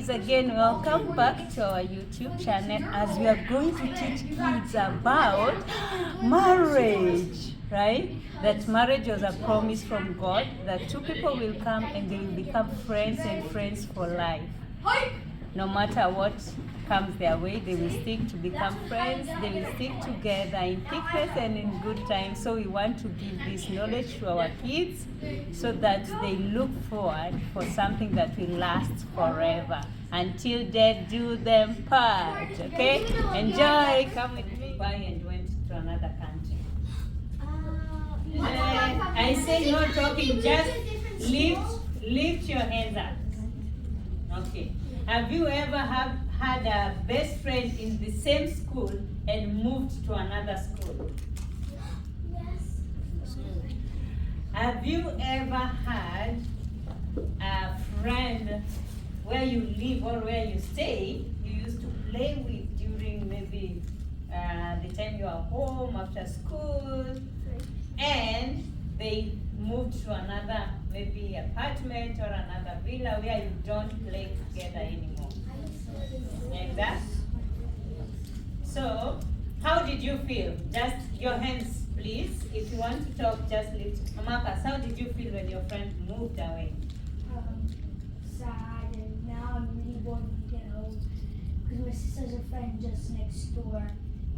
guys, again welcome back to our YouTube channel as we are going to teach kids about marriage, right? That marriage was a promise from God, that two people will come and they will become friends and friends for life. No matter what comes their way, they will stick to become friends, they will stick together in thickness and in good times. So we want to give this knowledge to our kids so that they look forward for something that will last forever. Until death do them part, okay? Enjoy, come with me. Why and went to another country. I say no talking, just lift your hands up. Okay. Have you ever had a best friend in the same school and moved to another school? Yes. Have you ever had a friend where you live or where you stay, you used to play with during maybe the time you are home after school, and they moved to another maybe apartment or another villa where you don't play together anymore? Like that? So, how did you feel? Just your hands, please. If you want to talk, just lift. Marcus, how did you feel when your friend moved away? Sad, and now I'm really bored to get home because my sister's a friend just next door,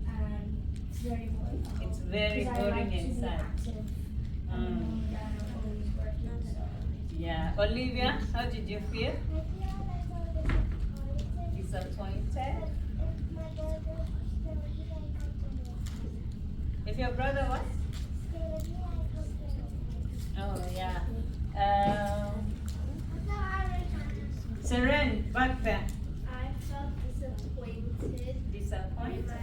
and it's very boring. It's very boring and sad. Yeah. Olivia, how did you feel? Disappointed? If your brother was? Oh, yeah. Seren, back there. I felt disappointed. Disappointed? My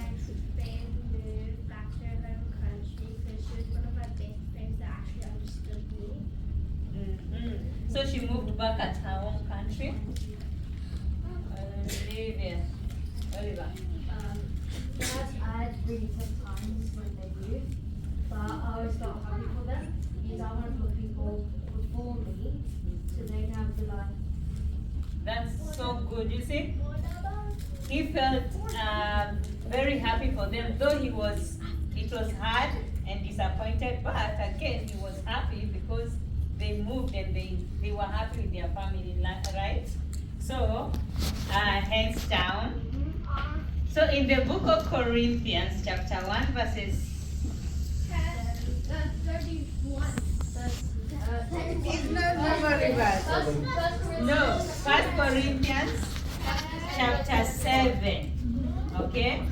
friend moved back to her home country because she was one of my best friends that actually understood me. Mm-hmm. So she moved back at her home country? Olivia. Oliver. Yes, I had really tough times when they moved, but I always felt happy for them because I want to put people before me so they can have the life. That's so good. You see, he felt very happy for them, though it was hard and disappointed, but again he was happy because they moved and they were happy with their family, right? So, hands down. So in the book of Corinthians, chapter 1, verses 31. It's not memory verse. No, 1 Corinthians chapter 7. Okay?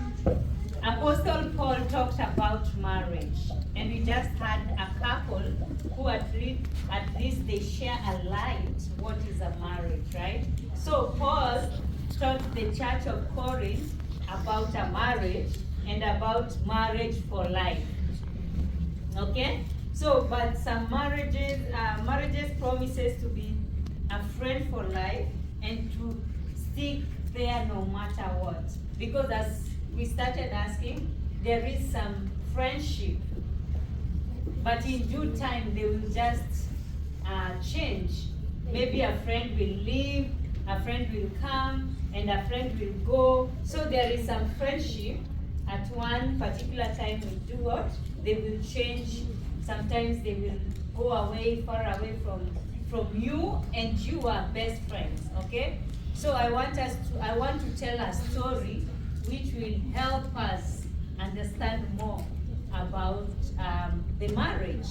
Apostle Paul talked about marriage. And we just had a couple who at least they share a light what is a marriage, right? So Paul taught the church of Corinth about a marriage and about marriage for life. Okay? So, but some marriages promises to be a friend for life and to stick there no matter what. Because as we started asking, there is some friendship, but in due time they will just change. Maybe a friend will leave, a friend will come, and a friend will go. So there is some friendship. At one particular time we do what? They will change. Sometimes they will go away, far away from you, and you are best friends, okay? So I want to tell a story which will help us understand more about the marriage.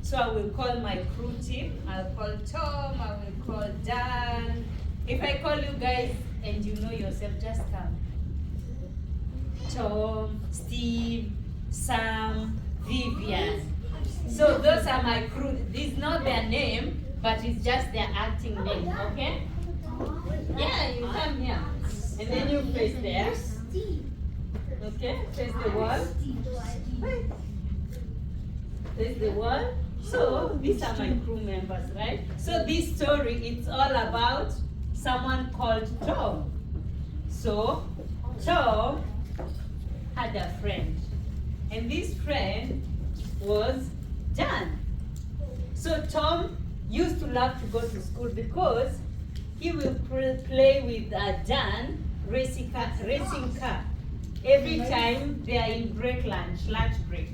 So I will call my crew team. I'll call Tom, I will call Dan. If I call you guys and you know yourself, just come. Tom, Steve, Sam, Vivian. So those are my crew. This is not their name, but it's just their acting name, okay? Yeah, you come here. And then you face there. Okay, face the wall. Face the wall. So these are my crew members, right? So this story, it's all about someone called Tom. So Tom had a friend. And this friend was Jan. So Tom used to love to go to school because he will play with Jan racing car. Every time they are in lunch break.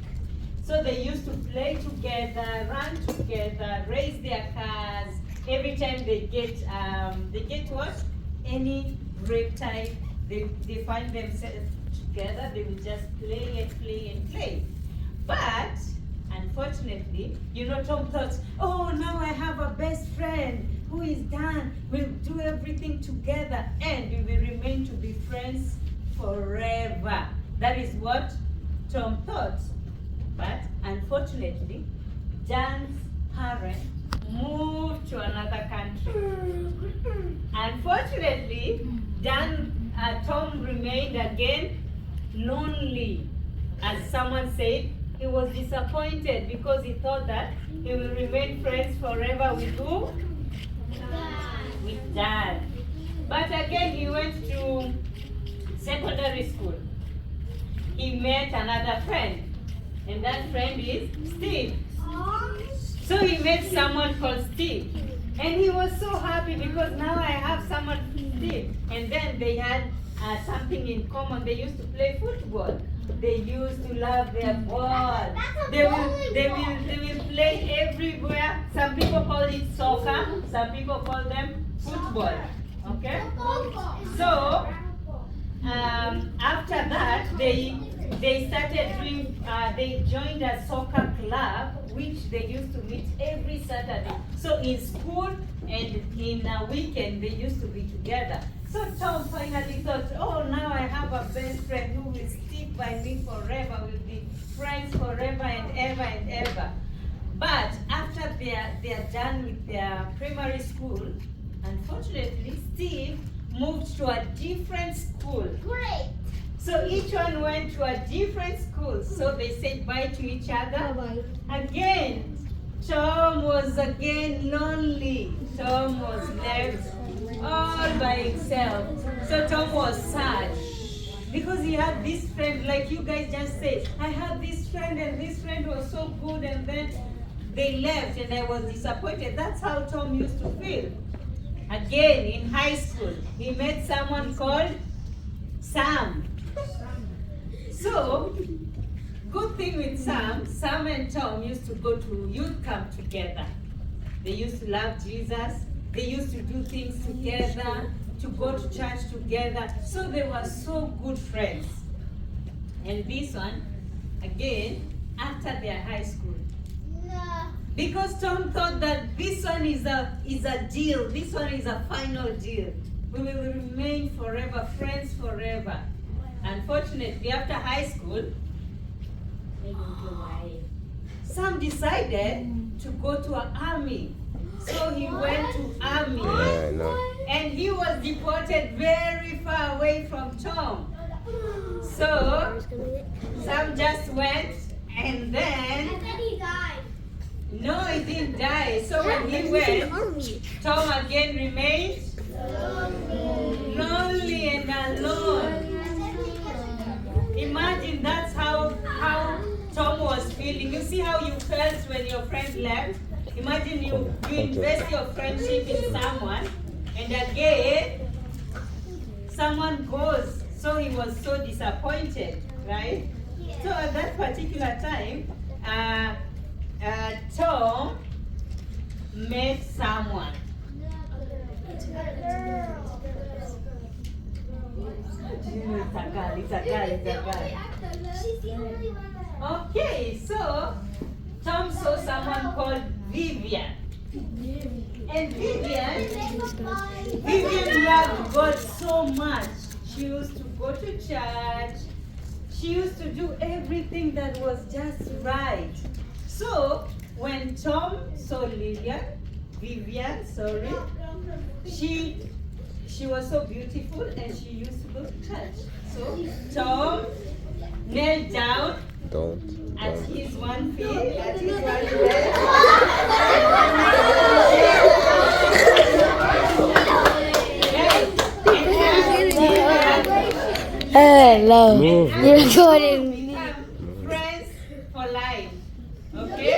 So they used to play together, run together, race their cars. Every time they get what? Any break time, they find themselves together, they will just play and play and play. But unfortunately, Tom thought, oh, now I have a best friend who is done. We'll do everything together and we will remain to be friends forever. That is what Tom thought. But unfortunately, Jan's parents moved to another country. Unfortunately, Tom remained again lonely. As someone said, he was disappointed because he thought that he will remain friends forever with who? With Dad. But again, he went to secondary school. He met another friend, and that friend is Steve. So he met someone called Steve, and he was so happy because now I have someone, Steve. And then they had something in common. They used to play football. They used to love their ball. They will play everywhere. Some people call it soccer. Some people call them football. Okay. So after that, they started doing. They joined a soccer club, which they used to meet every Saturday. So in school and in a weekend, they used to be together. So Tom finally thought, oh, now I have a best friend who will stick by me forever. We'll be friends forever and ever and ever. But after they are done with their primary school, unfortunately, Steve moved to a different school. Great. So each one went to a different school. So they said bye to each other. Bye-bye. Again, Tom was again lonely. Tom was left all by himself. So Tom was sad because he had this friend, like you guys just said, I had this friend and this friend was so good, and then they left and I was disappointed. That's how Tom used to feel. Again, in high school, he met someone called Sam. So, good thing with Sam and Tom used to go to youth camp together. They used to love Jesus. They used to do things together, to go to church together. So they were so good friends. And this one, again, after their high school. Because Tom thought that this one is a deal. This one is a final deal. We will remain forever, friends forever. Unfortunately, after high school, Sam decided to go to an army. So he went to army, and he was deported very far away from Tom. So Sam just went, and then he died. no, he didn't die. So when he went, Tom again remained lonely and alone. Imagine that's how Tom was feeling. You see how you felt when your friend left? Imagine you invest your friendship in someone, and again, someone goes. So he was so disappointed, right? So at that particular time, Tom met someone. It's a girl. Okay, so Tom saw someone called Vivian. And Vivian loved God so much. She used to go to church. She used to do everything that was just right. So when Tom saw Vivian, she was so beautiful and she used to go to church. So Tom knelt down at his one feet, at his one leg. Hello. You're recording. Friends for life. Okay?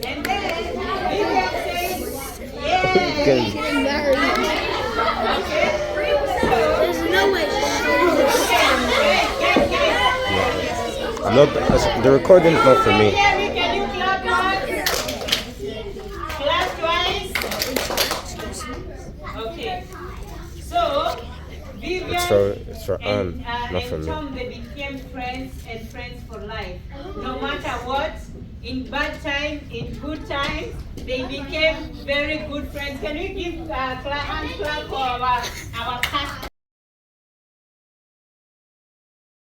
And then Vivian says, yeah. No, the recording's not for me. Can you clap once? Clap twice? Okay. So, Vivian It's for Anne, not for and me. Tom, they became friends and friends for life. No matter what, in bad times, in good times, they became very good friends. Can we give a hand clap for our pastor?